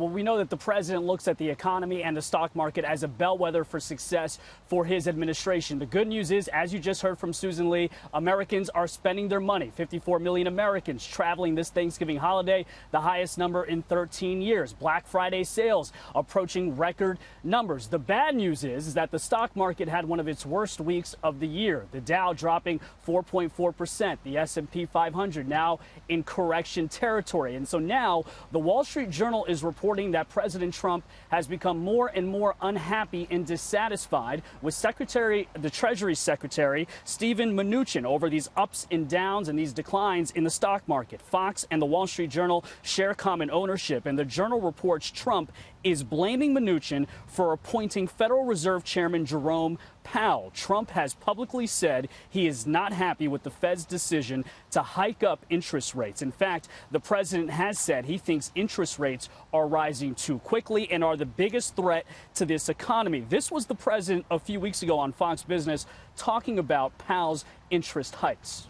Well, we know that the president looks at the economy and the stock market as a bellwether for success for his administration. The good news is, as you just heard from Susan Lee, Americans are spending their money. 54 million Americans traveling this Thanksgiving holiday, the highest number in 13 years. Black Friday sales approaching record numbers. The bad news is that the stock market had one of its worst weeks of the year. The Dow dropping 4.4%. The S&P 500 now in correction territory. And so now the Wall Street Journal is reporting that President Trump has become more and more unhappy and dissatisfied with the Treasury Secretary Steven Mnuchin over these ups and downs and these declines in the stock market. Fox and the Wall Street Journal share common ownership, and the Journal reports Trump is blaming Mnuchin for appointing Federal Reserve Chairman Jerome Powell. Trump has publicly said he is not happy with the Fed's decision to hike up interest rates. In fact, the president has said he thinks interest rates are rising too quickly and are the biggest threat to this economy. This was the president a few weeks ago on Fox Business talking about Powell's interest hikes.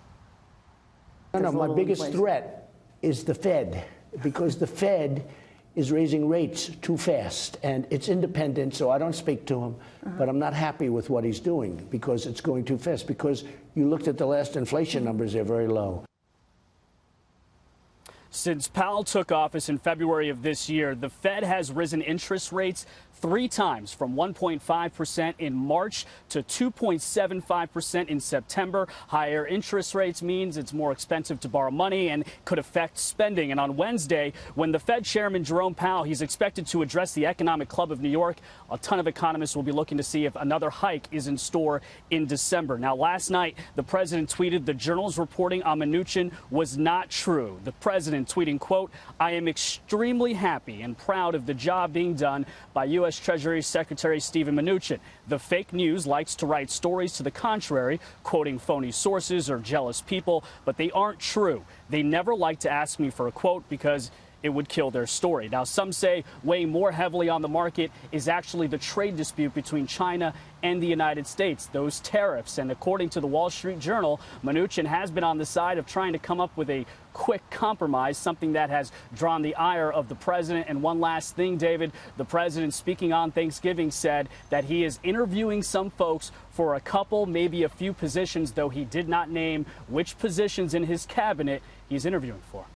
No, my biggest threat is the Fed, because the Fed is raising rates too fast, and it's independent, so I don't speak to him, but I'm not happy with what he's doing because it's going too fast, because you looked at the last inflation numbers, they're very low. Since Powell took office in February of this year, the Fed has risen interest rates 3 times, from 1.5% in March to 2.75% in September. Higher interest rates means it's more expensive to borrow money and could affect spending. And on Wednesday, when the Fed Chairman Jerome Powell, he's expected to address the Economic Club of New York, a ton of economists will be looking to see if another hike is in store in December. Now, last night, the president tweeted the Journal's reporting on Mnuchin was not true. The president tweeting, quote, "I am extremely happy and proud of the job being done by U.S. Treasury Secretary Steven Mnuchin. The fake news likes to write stories to the contrary, quoting phony sources or jealous people, but they aren't true. They never like to ask me for a quote because it would kill their story." Now, some say weighing more heavily on the market is actually the trade dispute between China and the United States, those tariffs. And according to the Wall Street Journal, Mnuchin has been on the side of trying to come up with a quick compromise, something that has drawn the ire of the president. And one last thing, David, the president, speaking on Thanksgiving, said that he is interviewing some folks for a couple, maybe a few positions, though he did not name which positions in his cabinet he's interviewing for.